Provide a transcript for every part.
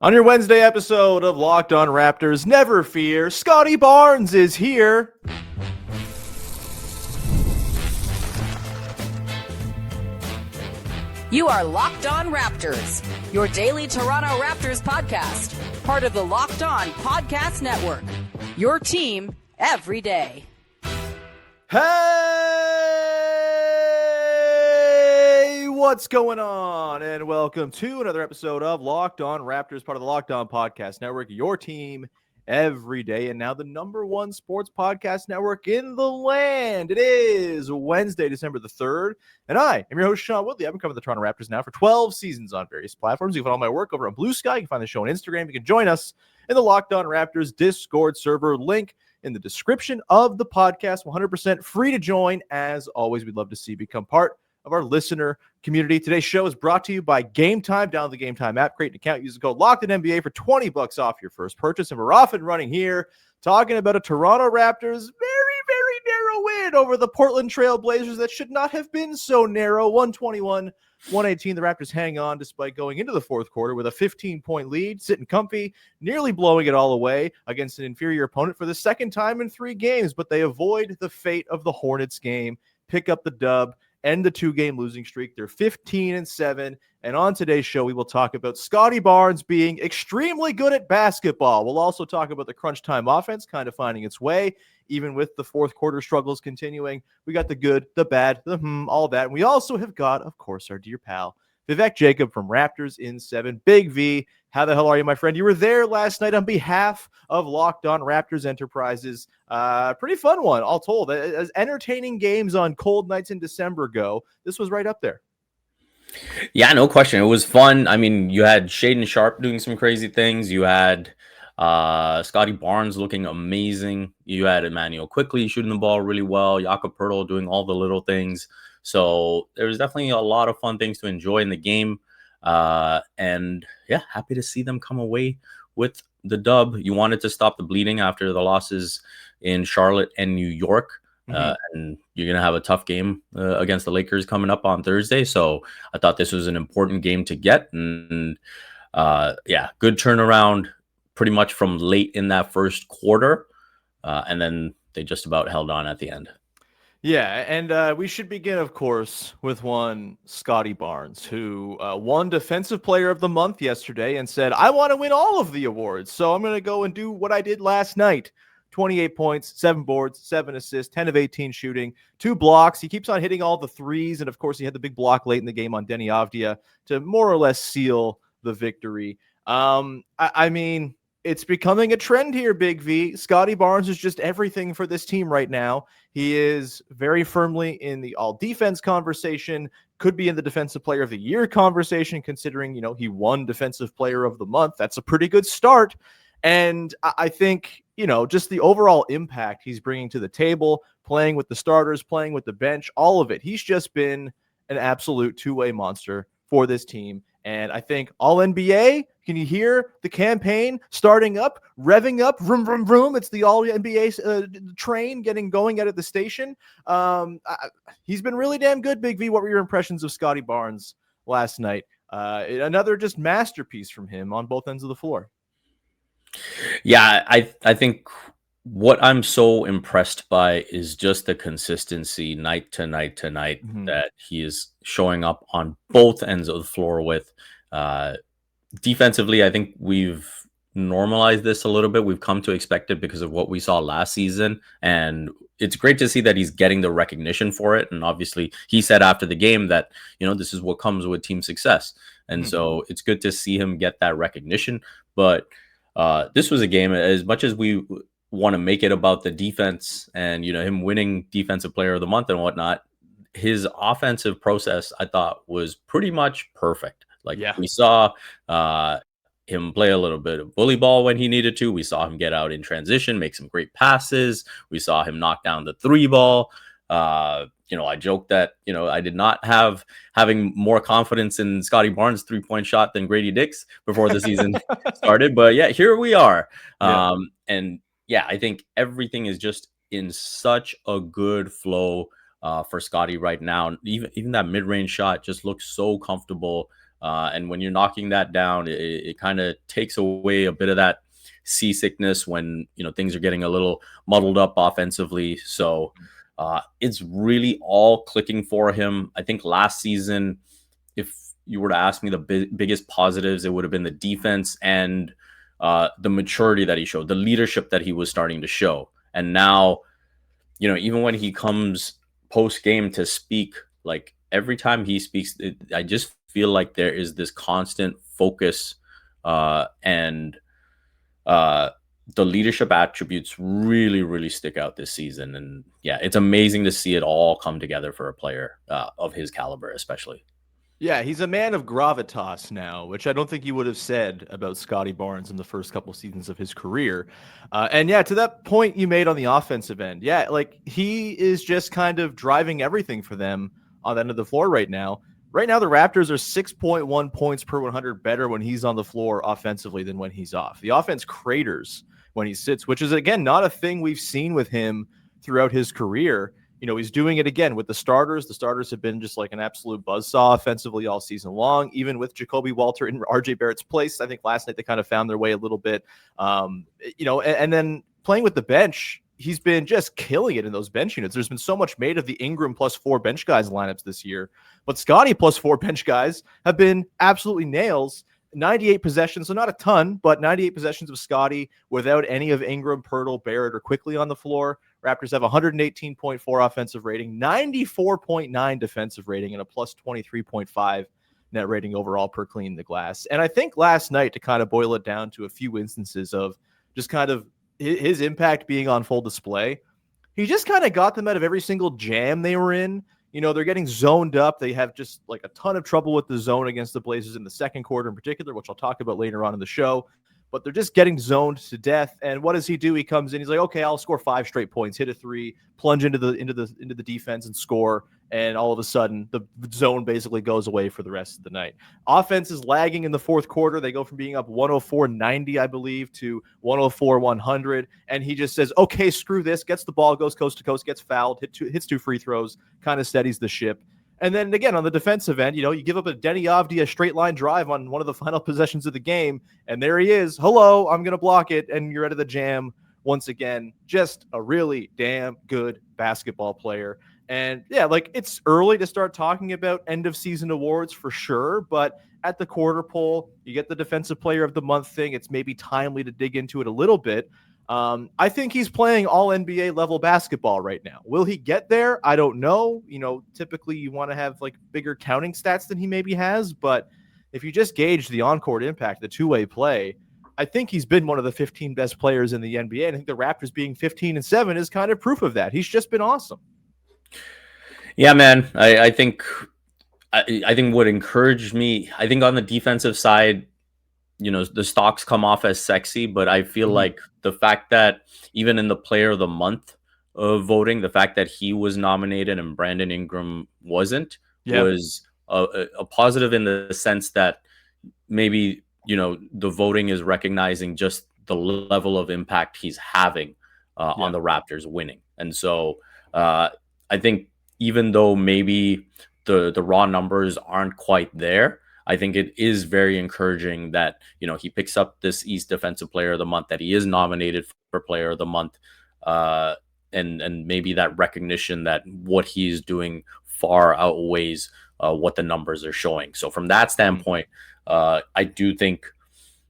On your Wednesday episode of Locked On Raptors, never fear, Scottie Barnes is here. You are Locked On Raptors, your daily Toronto Raptors podcast, part of the Locked On Podcast Network. Your team every day. Hey, what's going on? And welcome to another episode of Locked On Raptors, part of the Locked On Podcast Network, your team every day. And now the number one sports podcast network in the land. It is Wednesday, December the 3rd. And I am your host, Sean Woodley. I've been covering the Toronto Raptors now for 12 seasons on various platforms. You can find all my work over on Blue Sky. You can find the show on Instagram. You can join us in the Locked On Raptors Discord server. Link in the description of the podcast. 100% free to join. As always, we'd love to see you become part of our listener community. Today's show is brought to you by Game Time. Download the Game Time app, create an account, use the code LOCKEDONNBA for $20 off your first purchase. And we're off and running here, talking about a Toronto Raptors very narrow win over the Portland Trail Blazers that should not have been so narrow. 121-118. The Raptors hang on despite going into the fourth quarter with a 15-point lead, sitting comfy, nearly blowing it all away against an inferior opponent for the second time in 3 games. But they avoid the fate of the Hornets game, pick up the dub, end the 2-game losing streak. They're 15-7. And on today's show, we will talk about Scottie Barnes being extremely good at basketball. We'll also talk about the crunch time offense kind of finding its way, even with the fourth quarter struggles continuing. We got the good, the bad, the all that. And we also have got, of course, our dear pal, Vivek Jacob from Raptors in 7. Big V, how the hell are you, my friend? You were there last night on behalf of Locked On Raptors Enterprises. Pretty fun one, all told. As entertaining games on cold nights in December go, this was right up there. Yeah, no question. It was fun. I mean, you had Shaedon Sharpe doing some crazy things. You had Scottie Barnes looking amazing. You had Emmanuel Quickly shooting the ball really well. Jakob Poeltl doing all the little things. So there was definitely a lot of fun things to enjoy in the game. And yeah, happy to see them come away with the dub. You wanted to stop the bleeding after the losses in Charlotte and New York. And you're going to have a tough game against the Lakers coming up on Thursday. So I thought this was an important game to get. And yeah, good turnaround pretty much from late in that first quarter. And then they just about held on at the end. Yeah, and we should begin, of course, with one Scottie Barnes, who won Defensive Player of the Month yesterday and said, I want to win all of the awards, so I'm going to go and do what I did last night. 28 points, 7 boards, 7 assists, 10 of 18 shooting, 2 blocks. He keeps on hitting all the threes, and of course, he had the big block late in the game on Denny Avdia to more or less seal the victory. I mean, it's becoming a trend here, Big V. Scottie Barnes is just everything for this team right now. He is very firmly in the all-defense conversation, could be in the Defensive Player of the Year conversation, considering, you know, he won Defensive Player of the Month. That's a pretty good start. And I think, you know, just the overall impact he's bringing to the table, playing with the starters, playing with the bench, all of it. He's just been an absolute two-way monster for this team. And I think all NBA, can you hear the campaign starting up, revving up, vroom, vroom, vroom? It's the all NBA train getting going out at the station. He's been really damn good, Big V. What were your impressions of Scottie Barnes last night? Another just masterpiece from him on both ends of the floor. Yeah, I think what I'm so impressed by is just the consistency night to night to night that he is showing up on both ends of the floor with. Defensively, I think we've normalized this a little bit. We've come to expect it because of what we saw last season. And it's great to see that he's getting the recognition for it. And obviously, he said after the game that, you know, this is what comes with team success. And so it's good to see him get that recognition. But this was a game, as much as we want to make it about the defense and, you know, him winning Defensive Player of the Month and whatnot, his offensive process, I thought, was pretty much perfect. Like, we saw him play a little bit of bully ball when he needed to. We saw him get out in transition, make some great passes. We saw him knock down the 3 ball. You know, I joked that, you know, I did not having more confidence in Scottie Barnes' 3-point shot than Grady Dick's before the season started. But yeah, here we are. And yeah, I think everything is just in such a good flow for Scottie right now. Even that mid-range shot just looks so comfortable. And when you're knocking that down, it kind of takes away a bit of that seasickness when, things are getting a little muddled up offensively. So it's really all clicking for him. I think last season, if you were to ask me the biggest positives, it would have been the defense and the maturity that he showed, the leadership that he was starting to show. And now, even when he comes post game to speak, like every time he speaks, I just feel like there is this constant focus and the leadership attributes really, really stick out this season. And yeah, it's amazing to see it all come together for a player of his caliber, especially. Yeah, he's a man of gravitas now, which I don't think you would have said about Scottie Barnes in the first couple seasons of his career. And yeah, to that point you made on the offensive end, yeah, like he is just kind of driving everything for them on the end of the floor right now. Right now, the Raptors are 6.1 points per 100 better when he's on the floor offensively than when he's off. The offense craters when he sits, which is, again, not a thing we've seen with him throughout his career. He's doing it again with the starters. The starters have been just like an absolute buzzsaw offensively all season long, even with Jacoby Walter in RJ Barrett's place. I think last night they kind of found their way a little bit, and then playing with the bench, he's been just killing it in those bench units. There's been so much made of the Ingram +4 bench guys lineups this year, but Scottie +4 bench guys have been absolutely nails. 98 possessions, so not a ton, but 98 possessions of Scottie without any of Ingram, Pirtle, Barrett, or Quickly on the floor. Raptors have 118.4 offensive rating, 94.9 defensive rating, and a +23.5 net rating overall per clean the glass. And I think last night, to kind of boil it down to a few instances of just kind of his impact being on full display, he just kind of got them out of every single jam they were in. They're getting zoned up. They have just like a ton of trouble with the zone against the Blazers in the second quarter in particular, which I'll talk about later on in the show. But they're just getting zoned to death. And what does he do? He comes in. He's like, okay, I'll score 5 straight points, hit a 3, plunge into the defense and score. And all of a sudden, the zone basically goes away for the rest of the night. Offense is lagging in the fourth quarter. They go from being up 104-90, I believe, to 104-100. And he just says, okay, screw this. Gets the ball, goes coast to coast, gets fouled, hits 2 free throws, kind of steadies the ship. And then again, on the defensive end, you give up a Denny Avdia straight line drive on one of the final possessions of the game. And there he is. Hello, I'm going to block it. And you're out of the jam once again. Just a really damn good basketball player. And yeah, like it's early to start talking about end of season awards for sure. But at the quarter poll, you get the defensive player of the month thing. It's maybe timely to dig into it a little bit. I think he's playing all NBA level basketball right now. Will he get there? I don't know. Typically you want to have like bigger counting stats than he maybe has, but if you just gauge the on-court impact, the two-way play, I think he's been one of the 15 best players in the NBA. And I think the Raptors being 15-7 is kind of proof of that. He's just been awesome. Yeah, man. I think what encouraged me, I think on the defensive side, the stocks come off as sexy, but I feel like the fact that even in the player of the month voting, the fact that he was nominated and Brandon Ingram wasn't was a positive in the sense that maybe, the voting is recognizing just the level of impact he's having on the Raptors winning. And so I think even though maybe the raw numbers aren't quite there, I think it is very encouraging that, he picks up this East Defensive Player of the Month, that he is nominated for Player of the Month, and maybe that recognition that what he's doing far outweighs what the numbers are showing. So from that standpoint, I do think,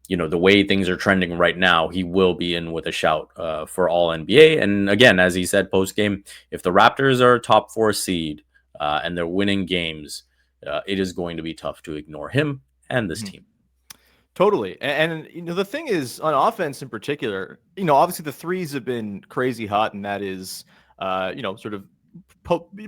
the way things are trending right now, he will be in with a shout for all NBA. And again, as he said post-game, if the Raptors are a top 4 seed and they're winning games, it is going to be tough to ignore him and this team. Totally. And the thing is, on offense in particular, obviously the threes have been crazy hot, and that is, sort of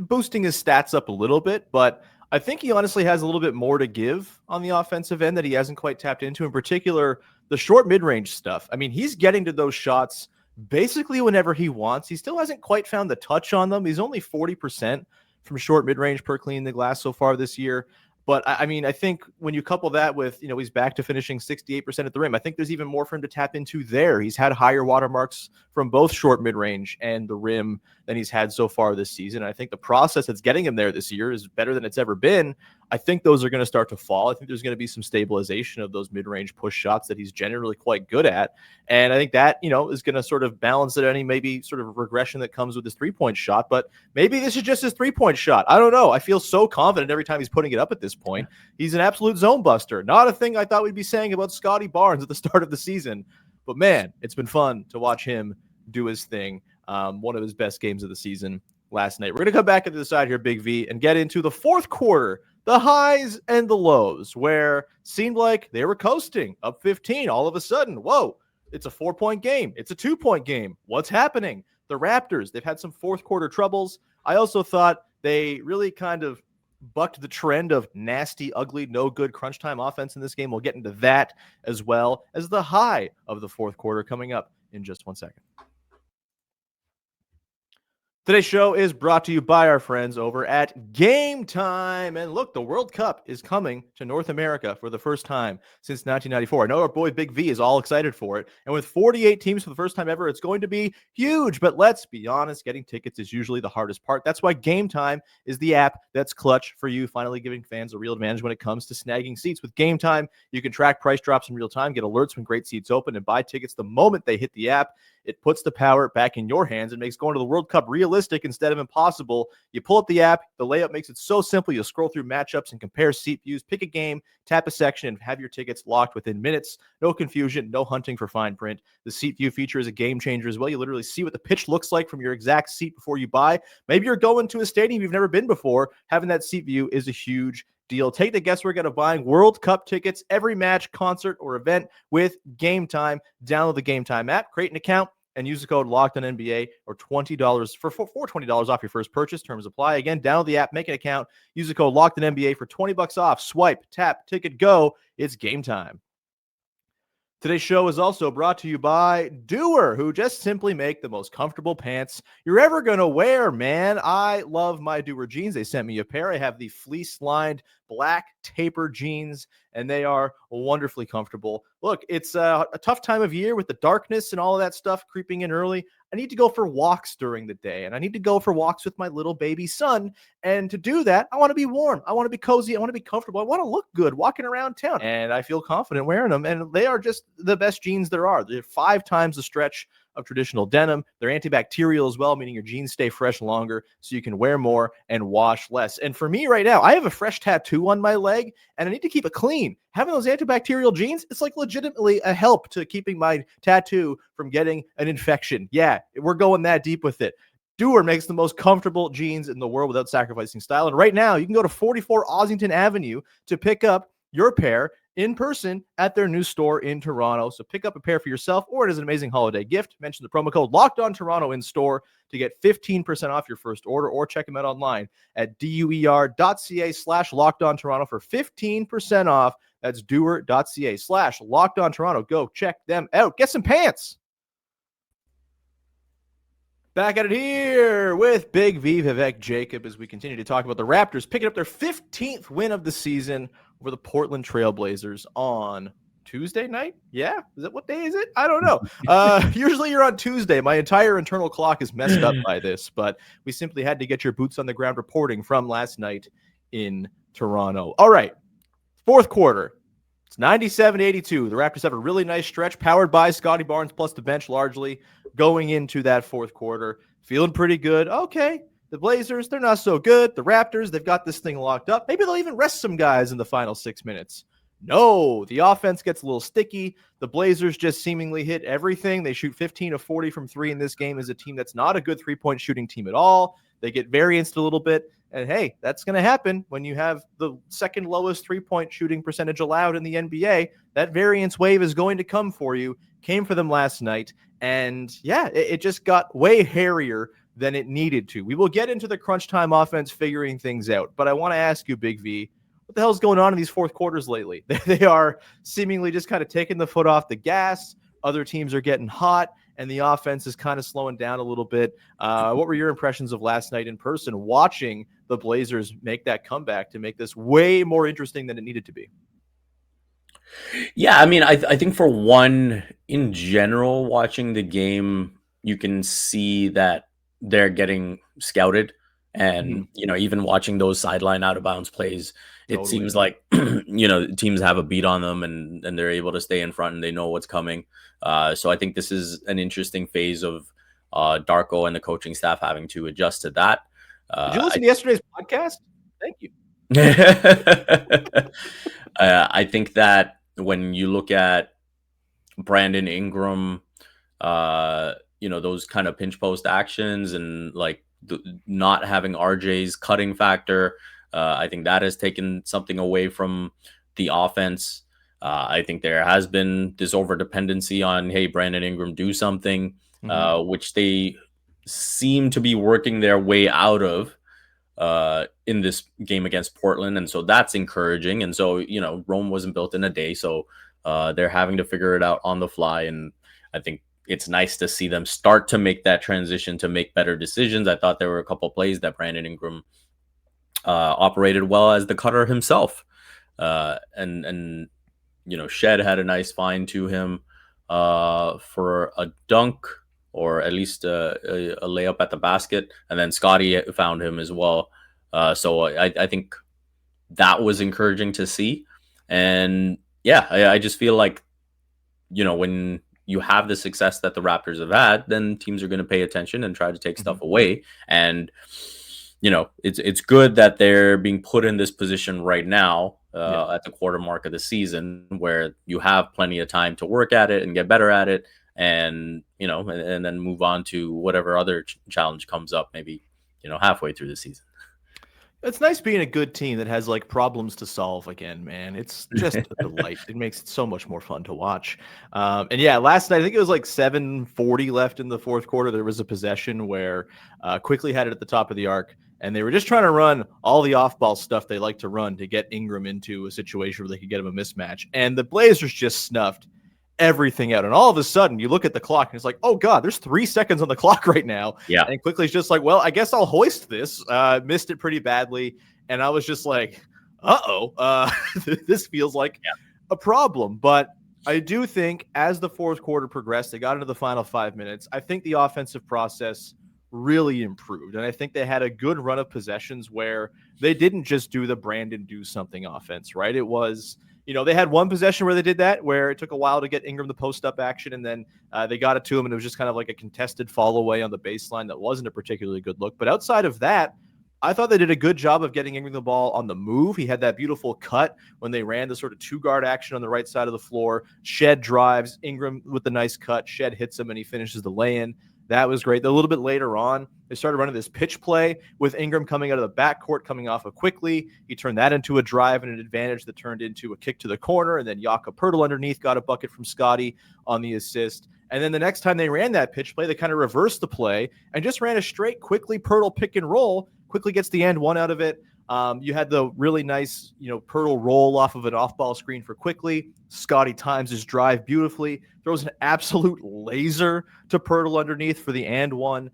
boosting his stats up a little bit. But I think he honestly has a little bit more to give on the offensive end that he hasn't quite tapped into, in particular, the short mid-range stuff. I mean, he's getting to those shots basically whenever he wants. He still hasn't quite found the touch on them. He's only 40% from short mid-range per clean the glass so far this year. But I mean, I think when you couple that with, he's back to finishing 68% at the rim, I think there's even more for him to tap into there. He's had higher watermarks from both short mid-range and the rim than he's had so far this season. I think the process that's getting him there this year is better than it's ever been. I think those are going to start to fall. I think there's going to be some stabilization of those mid-range push shots that he's generally quite good at. And I think that, is going to sort of balance it any maybe sort of regression that comes with his three-point shot. But maybe this is just his three-point shot. I don't know. I feel so confident every time he's putting it up at this point. He's an absolute zone buster. Not a thing I thought we'd be saying about Scottie Barnes at the start of the season. But man, it's been fun to watch him do his thing. One of his best games of the season last night. We're going to come back into the side here, Big V, and get into the fourth quarter, the highs and the lows, where seemed like they were coasting up 15. All of a sudden, whoa, it's a 4-point game. It's a 2-point game. What's happening? The Raptors, they've had some fourth quarter troubles. I also thought they really kind of bucked the trend of nasty, ugly, no good crunch time offense in this game. We'll get into that as well as the high of the fourth quarter coming up in just 1 second. Today's show is brought to you by our friends over at Game Time. And look, the World Cup is coming to North America for the first time since 1994. I know our boy Big V is all excited for it. And with 48 teams for the first time ever, it's going to be huge. But let's be honest, getting tickets is usually the hardest part. That's why Game Time is the app that's clutch for you, finally giving fans a real advantage when it comes to snagging seats. With Game Time, you can track price drops in real time, get alerts when great seats open, and buy tickets the moment they hit the app. It puts the power back in your hands and makes going to the World Cup realistic instead of impossible. You pull up the app, the layout makes it so simple. You'll scroll through matchups and compare seat views, pick a game, tap a section, and have your tickets locked within minutes. No confusion, no hunting for fine print. The seat view feature is a game changer as well. You literally see what the pitch looks like from your exact seat before you buy. Maybe you're going to a stadium you've never been before. Having that seat view is a huge deal. Take the guesswork out of buying World Cup tickets, every match, concert, or event with Game Time. Download the Game Time app, create an account, and use the code LOCKEDONNBA or $20 for $20 off your first purchase. Terms apply. Again, download the app, make an account, use the code LOCKEDONNBA for $20 off. Swipe, tap, ticket, go. It's game time. Today's show is also brought to you by Doer, who just simply make the most comfortable pants you're ever going to wear, man. I love my Doer jeans. They sent me a pair. I have the fleece-lined black taper jeans, and they are wonderfully comfortable. Look, it's a tough time of year with the darkness and all of that stuff creeping in early. I need to go for walks during the day, and I need to go for walks with my little baby son. And to do that, I want to be warm. I want to be cozy. I want to be comfortable. I want to look good walking around town. And I feel confident wearing them. And they are just the best jeans there are. They're 5 times the stretch of traditional denim. They're antibacterial as well, meaning your jeans stay fresh longer so you can wear more and wash less. And for me right now, I have a fresh tattoo on my leg and I need to keep it clean. Having those antibacterial jeans, it's like legitimately a help to keeping my tattoo from getting an infection. Yeah, we're going that deep with it. Doer makes the most comfortable jeans in the world without sacrificing style. And right now, you can go to 44 Ossington Avenue to pick up your pair in person at their new store in Toronto. So pick up a pair for yourself or it is an amazing holiday gift. Mention the promo code LOCKEDONToronto in store to get 15% off your first order, or check them out online at duer.ca/LockedOnToronto for 15% off. That's doer.ca/LockedOnToronto. Go check them out. Get some pants. Back at it here with Big V, Vivek Jacob, as we continue to talk about the Raptors picking up their 15th win of the season over the Portland Trailblazers on Tuesday night. Yeah, is it, what day is it? I don't know. Usually you're on Tuesday. My entire internal clock is messed up by this, but we simply had to get your boots on the ground reporting from last night in Toronto. All right, fourth quarter. It's 97-82. The Raptors have a really nice stretch powered by Scottie Barnes plus the bench largely going into that fourth quarter. Feeling pretty good. Okay, the Blazers, they're not so good. The Raptors, they've got this thing locked up. Maybe they'll even rest some guys in the final 6 minutes. No, the offense gets a little sticky. The Blazers just seemingly hit everything. They shoot 15 of 40 from 3 in this game as a team that's not a good three-point shooting team at all. They get varianced a little bit. And hey, that's going to happen when you have the second lowest three-point shooting percentage allowed in the NBA. That variance wave is going to come for you. Came for them last night. And yeah, it just got way hairier than it needed to. We will get into the crunch time offense figuring things out. But I want to ask you, Big V, what the hell's going on in these fourth quarters lately? They are seemingly just kind of taking the foot off the gas. Other teams are getting hot, and the offense is kind of slowing down a little bit. What were your impressions of last night in person, watching the Blazers make that comeback to make this way more interesting than it needed to be? Yeah, I mean, I think for one, in general, watching the game, you can see that they're getting scouted. And, you know, even watching those sideline out of bounds plays, it seems like teams have a beat on them and they're able to stay in front and they know what's coming. So I think this is an interesting phase of Darko and the coaching staff having to adjust to that. Did you listen to yesterday's podcast? Thank you. I think that when you look at Brandon Ingram, those kind of pinch post actions and like not having RJ's cutting factor, I think that has taken something away from the offense. I think there has been this over dependency on, hey, Brandon Ingram, do something, which they seem to be working their way out of in this game against Portland. And so that's encouraging. And so, Rome wasn't built in a day. So they're having to figure it out on the fly. And I think it's nice to see them start to make that transition to make better decisions. I thought there were a couple of plays that Brandon Ingram operated well as the cutter himself. And Shed had a nice find to him for a dunk, or at least a layup at the basket. And then Scottie found him as well. So I think that was encouraging to see. And yeah, I just feel like, when you have the success that the Raptors have had, then teams are going to pay attention and try to take stuff away. And, it's good that they're being put in this position right now at the quarter mark of the season where you have plenty of time to work at it and get better at it. And and then move on to whatever other challenge comes up, maybe halfway through the season. It's nice being a good team that has like problems to solve again, man. It's just a delight. It makes it so much more fun to watch. And yeah, last night I think it was like 7:40 left in the fourth quarter. There was a possession where Quickly had it at the top of the arc, and they were just trying to run all the off-ball stuff they like to run to get Ingram into a situation where they could get him a mismatch. And the Blazers just snuffed everything out. And all of a sudden you look at the clock and it's like, oh God, there's 3 seconds on the clock right now. Yeah. And Quickly's just like, well, I guess I'll hoist this. Missed it pretty badly. And I was just like, this feels like a problem. But I do think as the fourth quarter progressed, they got into the final 5 minutes. I think the offensive process really improved. And I think they had a good run of possessions where they didn't just do the Brandon do something offense, right? It was, they had one possession where they did that, where it took a while to get Ingram the post-up action, and then they got it to him, and it was just kind of like a contested fall away on the baseline that wasn't a particularly good look. But outside of that, I thought they did a good job of getting Ingram the ball on the move. He had that beautiful cut when they ran the sort of two-guard action on the right side of the floor. Shed drives, Ingram with the nice cut. Shed hits him, and he finishes the lay-in. That was great. A little bit later on, they started running this pitch play with Ingram coming out of the backcourt, coming off of Quickly. He turned that into a drive and an advantage that turned into a kick to the corner. And then Jakob Poeltl underneath got a bucket from Scottie on the assist. And then the next time they ran that pitch play, they kind of reversed the play and just ran a straight Quickly Poeltl pick and roll. Quickly gets the and one out of it. You had the really nice, Poeltl roll off of an off-ball screen for Quickly. Scottie times his drive beautifully, throws an absolute laser to Poeltl underneath for the and one.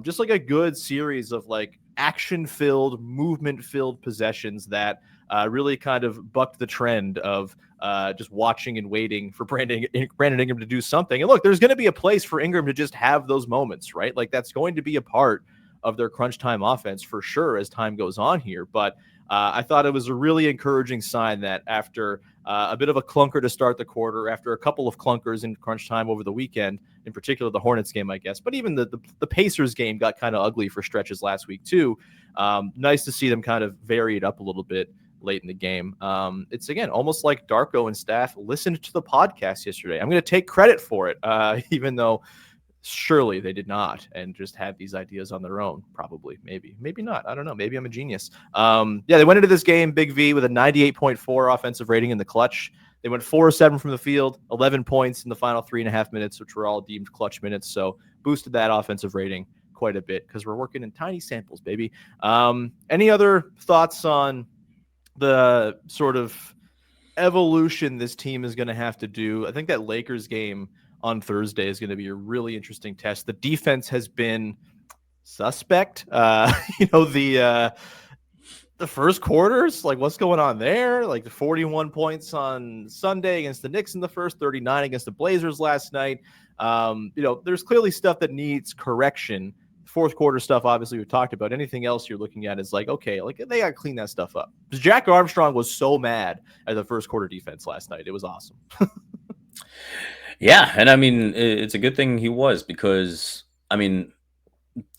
Just like a good series of like action-filled, movement-filled possessions that really kind of bucked the trend of just watching and waiting for Brandon Ingram to do something. And look, there's going to be a place for Ingram to just have those moments, right? Like that's going to be a part of their crunch time offense for sure as time goes on here. But I thought it was a really encouraging sign that after a bit of a clunker to start the quarter, after a couple of clunkers in crunch time over the weekend, in particular the Hornets game, I guess, but even the Pacers game got kind of ugly for stretches last week too. Nice to see them kind of vary it up a little bit late in the game. It's again almost like Darko and staff listened to the podcast yesterday. I'm going to take credit for it, even though surely they did not and just had these ideas on their own. Probably, maybe not. I don't know. Maybe I'm a genius. They went into this game, Big V, with a 98.4 offensive rating in the clutch. They went 4-7 from the field, 11 points in the final 3.5 minutes, which were all deemed clutch minutes. So boosted that offensive rating quite a bit because we're working in tiny samples, baby. Any other thoughts on the sort of evolution this team is going to have to do? I think that Lakers game on Thursday is going to be a really interesting test. The defense has been suspect. The first quarters, like what's going on there? Like the 41 points on Sunday against the Knicks in the first, 39 against the Blazers last night. There's clearly stuff that needs correction Fourth quarter stuff, obviously, we've talked about. Anything else you're looking at is like, okay, like they got to clean that stuff up. Because Jack Armstrong was so mad at the first quarter defense last night. It was awesome. Yeah, and I mean, it's a good thing he was because, I mean,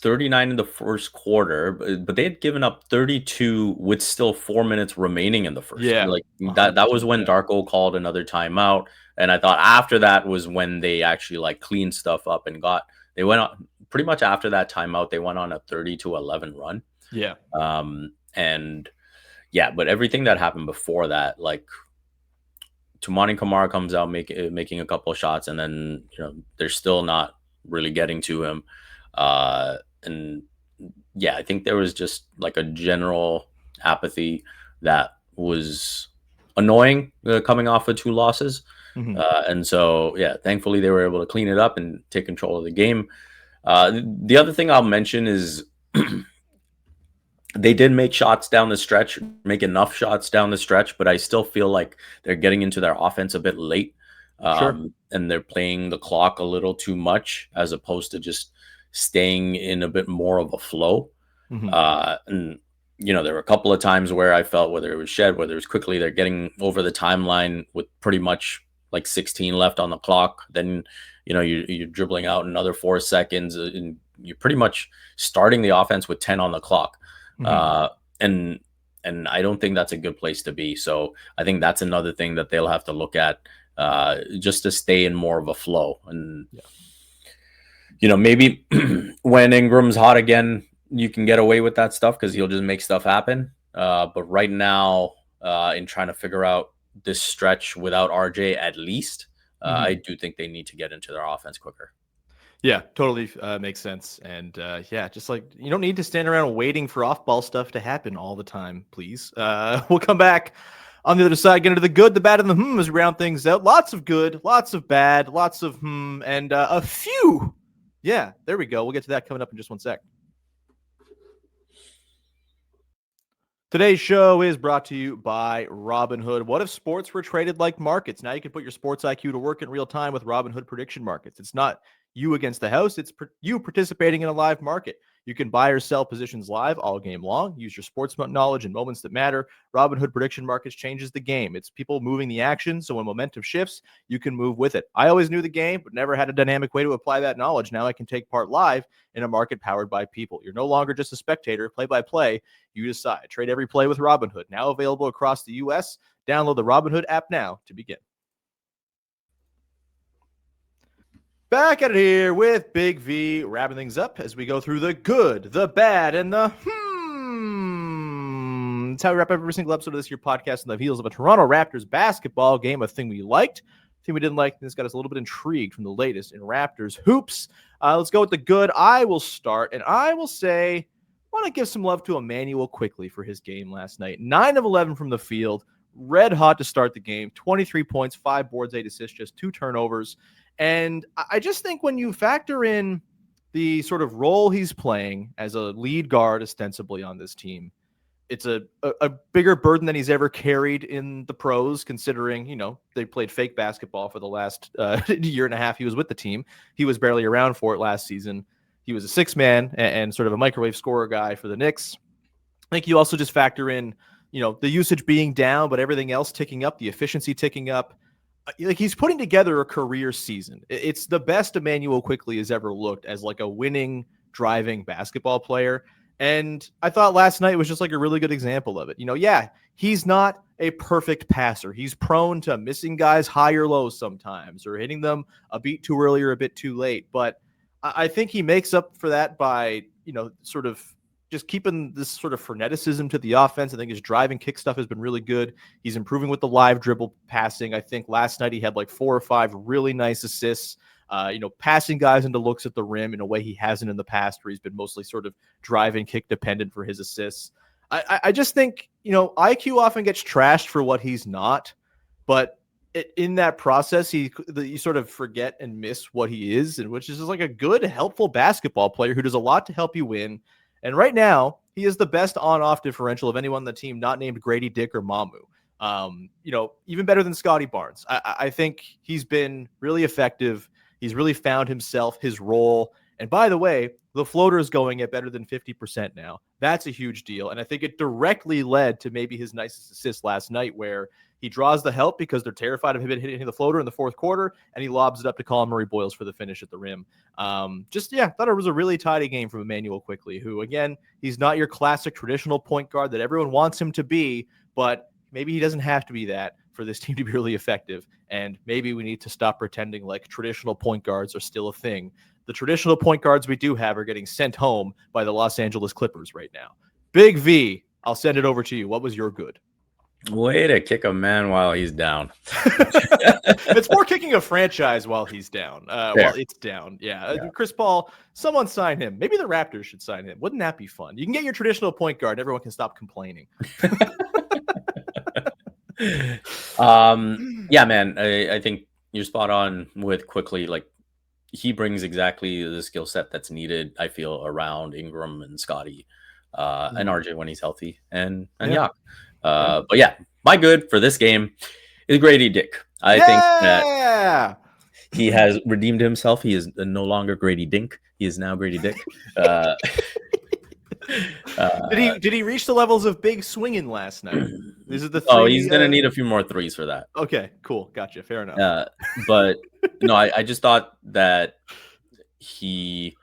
39 in the first quarter, but they had given up 32 with still 4 minutes remaining in the first. Yeah, Like that was 100%, when yeah. Darko called another timeout, and I thought after that was when they actually like cleaned stuff up and they went on pretty much after that timeout. They went on a 30-11 run. Yeah. And yeah, but everything that happened before that, like Tumani Kamara comes out making a couple of shots, and then they're still not really getting to him. And yeah, I think there was just like a general apathy that was annoying coming off of 2 losses. And so, yeah, thankfully they were able to clean it up and take control of the game. The other thing I'll mention is they did make shots down the stretch, make enough shots down the stretch, but I still feel like they're getting into their offense a bit late. Sure. And they're playing the clock a little too much as opposed to just staying in a bit more of a flow. And there were a couple of times where I felt, whether it was Shed, whether it was Quickly, they're getting over the timeline with pretty much like 16 left on the clock. Then you're dribbling out another 4 seconds, and you're pretty much starting the offense with 10 on the clock. And I don't think that's a good place to be. So I think that's another thing that they'll have to look at, just to stay in more of a flow. And maybe when Ingram's hot again, you can get away with that stuff because he'll just make stuff happen. But right now, in trying to figure out this stretch without RJ, at least, I do think they need to get into their offense quicker. Yeah, totally makes sense. And yeah, just like you don't need to stand around waiting for off-ball stuff to happen all the time, please. We'll come back on the other side, get into the good, the bad, and the as we round things out. Lots of good, lots of bad, lots of and a few. Yeah, there we go. We'll get to that coming up in just one sec. Today's show is brought to you by Robinhood. What if sports were traded like markets? Now you can put your sports IQ to work in real time with Robinhood prediction markets. It's not you against the house. It's you participating in a live market. You can buy or sell positions live all game long. Use your sports knowledge in moments that matter. Robinhood prediction markets changes the game. It's people moving the action, so when momentum shifts, you can move with it. I always knew the game, but never had a dynamic way to apply that knowledge. Now I can take part live in a market powered by people. You're no longer just a spectator, play-by-play. You decide. Trade every play with Robinhood. Now available across the U.S. Download the Robinhood app now to begin. Back at it here with Big V, wrapping things up as we go through the good, the bad, and the That's how we wrap up every single episode of this year podcast on the heels of a Toronto Raptors basketball game, a thing we liked, a thing we didn't like, and this got us a little bit intrigued from the latest in Raptors hoops. Let's go with the good. I will start, and I will say, I want to give some love to Emmanuel Quickly for his game last night. 9 of 11 from the field, red hot to start the game, 23 points, 5 boards, 8 assists, just 2 turnovers. And I just think when you factor in the sort of role he's playing as a lead guard ostensibly on this team, it's a bigger burden than he's ever carried in the pros, considering, they played fake basketball for the last year and a half he was with the team. He was barely around for it last season. He was a 6-man and sort of a microwave scorer guy for the Knicks. I think you also just factor in, the usage being down, but everything else ticking up, the efficiency ticking up. Like he's putting together a career season. It's the best Emmanuel Quickly has ever looked as like a winning, driving basketball player. And I thought last night was just like a really good example of it. Yeah, he's not a perfect passer. He's prone to missing guys high or low sometimes, or hitting them a beat too early or a bit too late. But I think he makes up for that by, sort of just keeping this sort of freneticism to the offense. I think his drive and kick stuff has been really good. He's improving with the live dribble passing. I think last night he had like 4 or 5 really nice assists, passing guys into looks at the rim in a way he hasn't in the past, where he's been mostly sort of drive and kick dependent for his assists. I just think, IQ often gets trashed for what he's not, but in that process, you sort of forget and miss what he is, and which is just like a good, helpful basketball player who does a lot to help you win. And right now, he is the best on-off differential of anyone on the team not named Grady Dick or Mamu. Even better than Scottie Barnes. I think he's been really effective. He's really found himself, his role, And by the way, the floater is going at better than 50% now. That's a huge deal. And I think it directly led to maybe his nicest assist last night, where he draws the help because they're terrified of him hitting the floater in the fourth quarter, and he lobs it up to Colin Murray-Boyles for the finish at the rim. Thought it was a really tidy game from Emmanuel Quickley, who, again, he's not your classic traditional point guard that everyone wants him to be, but maybe he doesn't have to be that for this team to be really effective. And maybe we need to stop pretending like traditional point guards are still a thing. The traditional point guards we do have are getting sent home by the Los Angeles Clippers right now. Big V, I'll send it over to you. What was your good? Way to kick a man while he's down. It's more kicking a franchise while he's down. While it's down. Yeah. Chris Paul, someone sign him. Maybe the Raptors should sign him. Wouldn't that be fun? You can get your traditional point guard and everyone can stop complaining. Yeah, man. I think you're spot on with Quickley. Like, he brings exactly the skill set that's needed, I feel, around Ingram and Scottie and RJ when he's healthy and Yak. But yeah, my good for this game is Grady Dick. I think that he has redeemed himself. He is no longer Grady Dink. He is now Grady Dick. Did he reach the levels of big swinging last night? These are the three, he's gonna need a few more threes for that. Okay, cool, gotcha, fair enough. But no, I just thought that he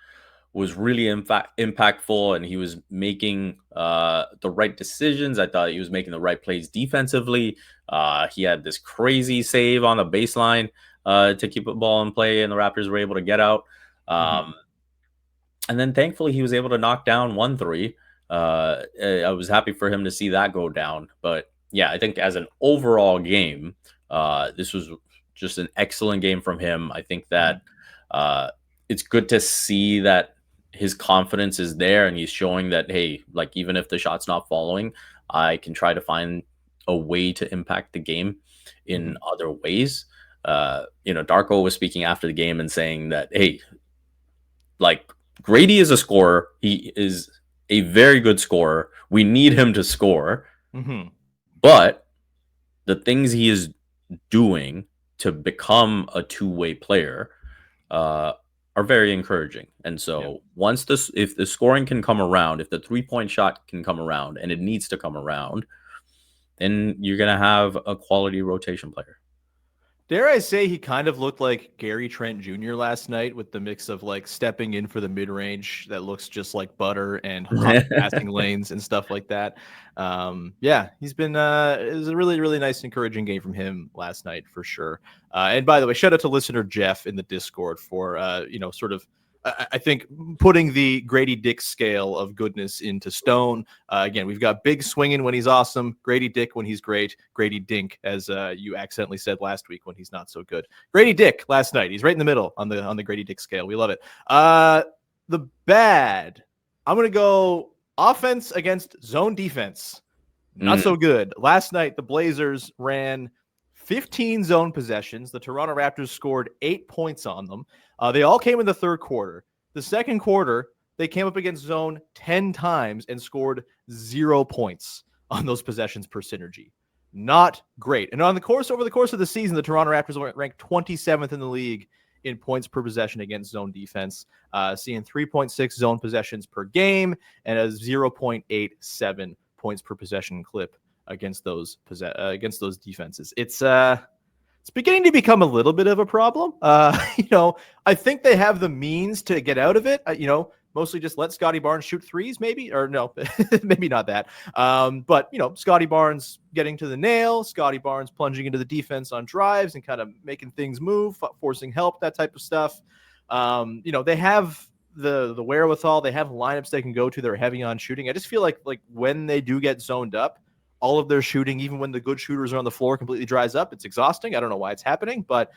was really impactful, and he was making the right decisions. I thought he was making the right plays defensively. He had this crazy save on the baseline to keep the ball in play, and the Raptors were able to get out. And then thankfully he was able to knock down 1-3. I was happy for him to see that go down. But yeah, I think as an overall game, this was just an excellent game from him. I think that it's good to see that his confidence is there, and he's showing that, hey, like, even if the shot's not following, I can try to find a way to impact the game in other ways. Darko was speaking after the game and saying that, hey, like, Grady is a scorer. He is a very good scorer. We need him to score. But the things he is doing to become a two-way player are very encouraging. And so if the scoring can come around, if the three-point shot can come around, and it needs to come around, then you're going to have a quality rotation player. Dare I say he kind of looked like Gary Trent Jr. last night, with the mix of like stepping in for the mid-range that looks just like butter and hot passing lanes and stuff like that. He's been it was a really, really nice, encouraging game from him last night for sure. And by the way, shout out to listener Jeff in the Discord for I think putting the Grady Dick scale of goodness into stone. Again, we've got big swinging when he's awesome, Grady Dick when he's great, Grady Dink, as you accidentally said last week, when he's not so good. Grady Dick last night, he's right in the middle on the Grady Dick scale. We love it. The bad, I'm going to go offense against zone defense. Not so good. Last night, the Blazers ran 15 zone possessions. The Toronto Raptors scored 8 points on them. They all came in the third quarter. The second quarter, they came up against zone 10 times and scored 0 points on those possessions per synergy. Not great. And over the course of the season, the Toronto Raptors were ranked 27th in the league in points per possession against zone defense, seeing 3.6 zone possessions per game and a 0.87 points per possession clip against those defenses. It's beginning to become a little bit of a problem. I think they have the means to get out of it. Mostly just let Scottie Barnes shoot threes, maybe, or no, maybe not that. But Scottie Barnes getting to the nail, Scottie Barnes plunging into the defense on drives and kind of making things move, forcing help, that type of stuff. They have the wherewithal. They have lineups they can go to. They're heavy on shooting. I just feel like when they do get zoned up, all of their shooting, even when the good shooters are on the floor, completely dries up. It's exhausting. I don't know why it's happening, but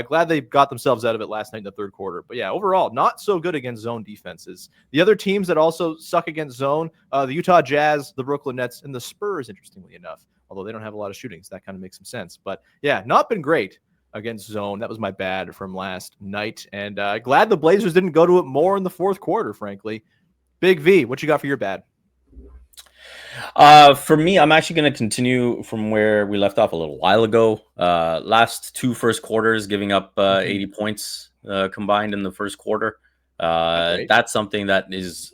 glad they got themselves out of it last night in the third quarter. But yeah, overall, not so good against zone defenses. The other teams that also suck against zone, the Utah Jazz, the Brooklyn Nets, and the Spurs, interestingly enough, although they don't have a lot of shooting, so that kind of makes some sense. But yeah, not been great against zone. That was my bad from last night. And glad the Blazers didn't go to it more in the fourth quarter, frankly. Big V, what you got for your bad? For me, I'm actually going to continue from where we left off a little while ago. Last two first quarters, giving up 80 points combined in the first quarter. That's something that is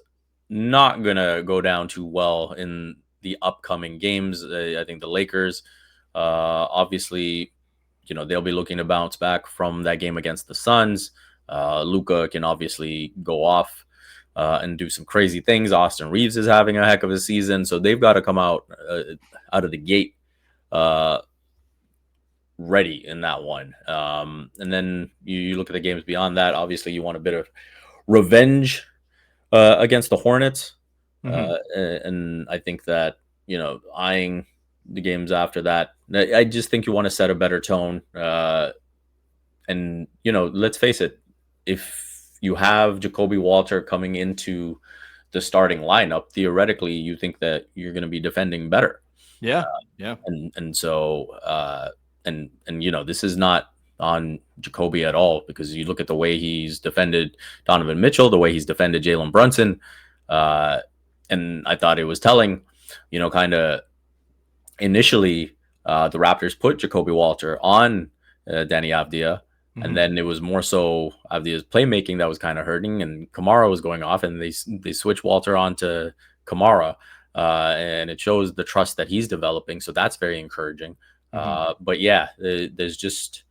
not going to go down too well in the upcoming games. I think the Lakers, obviously, they'll be looking to bounce back from that game against the Suns. Luka can obviously go off and do some crazy things. Austin Reeves is having a heck of a season, so they've got to come out of the gate ready in that one. And then you look at the games beyond that. Obviously, you want a bit of revenge against the Hornets. And I think that, eyeing the games after that, I just think you want to set a better tone. And, let's face it, if you have Jacoby Walter coming into the starting lineup, theoretically, you think that you're going to be defending better. Yeah. And so, this is not on Jacoby at all, because you look at the way he's defended Donovan Mitchell, the way he's defended Jalen Brunson. And I thought it was telling, kind of initially the Raptors put Jacoby Walter on Danny Avdija. And then it was more so Avdija's playmaking that was kind of hurting, and Kamara was going off, and they switched Walter onto Kamara. And it shows the trust that he's developing. So that's very encouraging. But yeah, there's just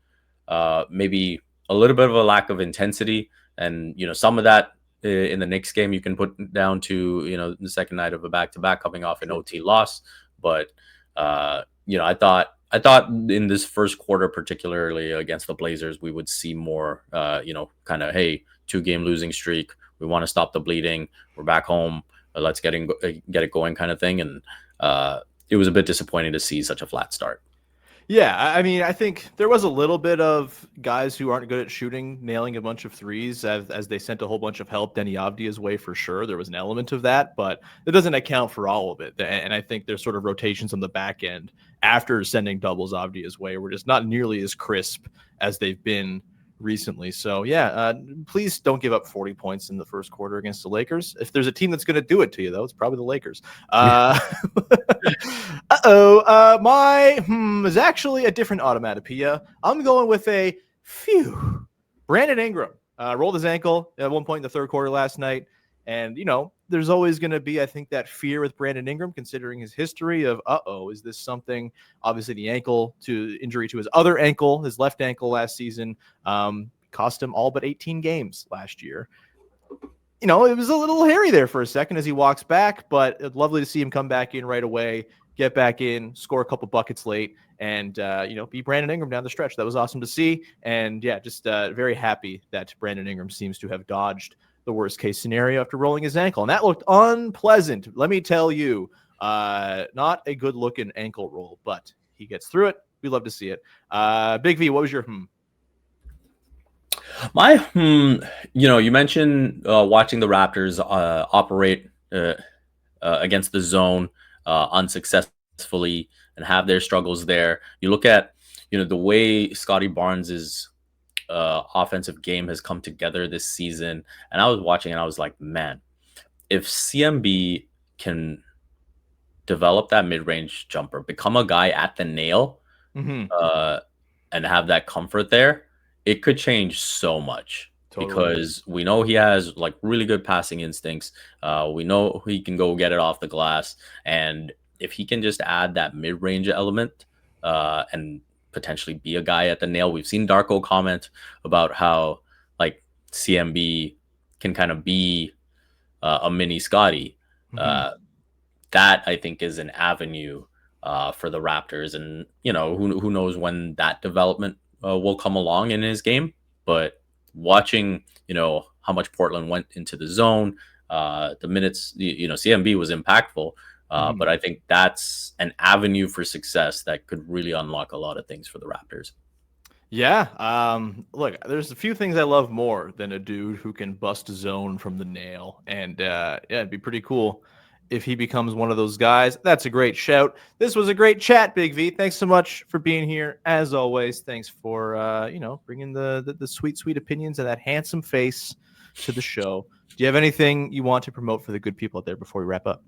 maybe a little bit of a lack of intensity. And, some of that in the Knicks game, you can put down to, the second night of a back-to-back coming off an OT loss. But, I thought in this first quarter, particularly against the Blazers, we would see more, kind of, hey, 2-game losing streak. We want to stop the bleeding. We're back home. Let's get it going kind of thing. And it was a bit disappointing to see such a flat start. Yeah, I mean, I think there was a little bit of guys who aren't good at shooting, nailing a bunch of threes as they sent a whole bunch of help Denny Avdija's way for sure. There was an element of that, but it doesn't account for all of it. And I think there's sort of rotations on the back end after sending doubles Avdija's way were just not nearly as crisp as they've been recently. So yeah, please don't give up 40 points in the first quarter against the Lakers. If there's a team that's going to do it to you, though, it's probably the Lakers. My is actually a different automatopoeia. I'm going with a phew. Brandon Ingram rolled his ankle at one point in the third quarter last night. And, there's always going to be, I think, that fear with Brandon Ingram, considering his history of, is this something? Obviously, the injury to his other ankle, his left ankle last season, cost him all but 18 games last year. It was a little hairy there for a second as he walks back, but it's lovely to see him come back in right away, get back in, score a couple buckets late, and, be Brandon Ingram down the stretch. That was awesome to see. And, yeah, just very happy that Brandon Ingram seems to have dodged the worst case scenario after rolling his ankle. And that looked unpleasant. Let me tell you, not a good looking ankle roll, but he gets through it. We love to see it. Big V, what was your My you mentioned watching the Raptors operate against the zone unsuccessfully and have their struggles there. You look at, the way Scottie Barnes' offensive game has come together this season. And I was watching and I was like, man, if CMB can develop that mid-range jumper, become a guy at the nail, and have that comfort there, it could change so much. Totally. Because we know he has like really good passing instincts. We know he can go get it off the glass. And if he can just add that mid-range element and potentially be a guy at the nail. We've seen Darko comment about how like CMB can kind of be a mini Scottie. That I think is an avenue for the Raptors. And, who knows when that development will come along in his game. But watching, how much Portland went into the zone, the minutes, CMB was impactful. But I think that's an avenue for success that could really unlock a lot of things for the Raptors. Yeah. Look, there's a few things I love more than a dude who can bust a zone from the nail. And it'd be pretty cool if he becomes one of those guys. That's a great shout. This was a great chat, Big V. Thanks so much for being here. As always, thanks for, bringing the sweet, sweet opinions and that handsome face to the show. Do you have anything you want to promote for the good people out there before we wrap up?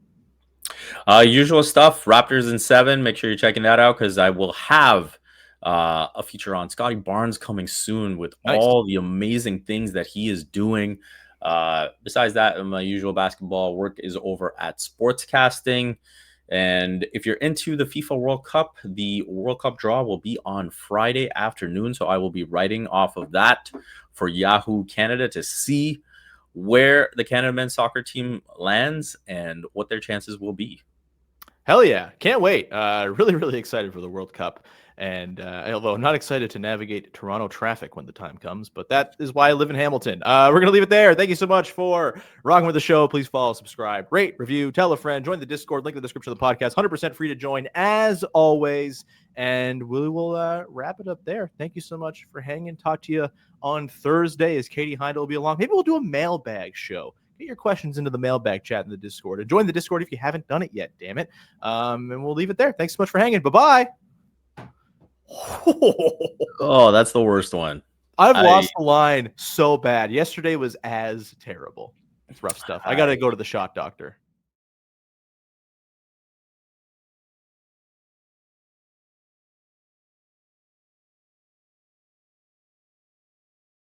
Usual stuff, Raptors in 7. Make sure you're checking that out because I will have a feature on Scottie Barnes coming soon with all the amazing things that he is doing. Besides that, my usual basketball work is over at Sportscasting. And if you're into the FIFA World Cup, the World Cup draw will be on Friday afternoon. So I will be writing off of that for Yahoo Canada to see where the Canada men's soccer team lands and what their chances will be. Hell yeah. Can't wait. Really, really excited for the World Cup. And although I'm not excited to navigate Toronto traffic when the time comes, but that is why I live in Hamilton. We're going to leave it there. Thank you so much for rocking with the show. Please follow, subscribe, rate, review, tell a friend, join the Discord, link in the description of the podcast. 100% free to join as always. And we will wrap it up there. Thank you so much for hanging. Talk to you on Thursday as Katie Heindel will be along. Maybe we'll do a mailbag show. Get your questions into the mailbag chat in the Discord. And join the Discord if you haven't done it yet, damn it. And we'll leave it there. Thanks so much for hanging. Bye-bye. Oh, that's the worst one. I've lost the line so bad. Yesterday was as terrible. It's rough stuff. I got to go to the shot doctor.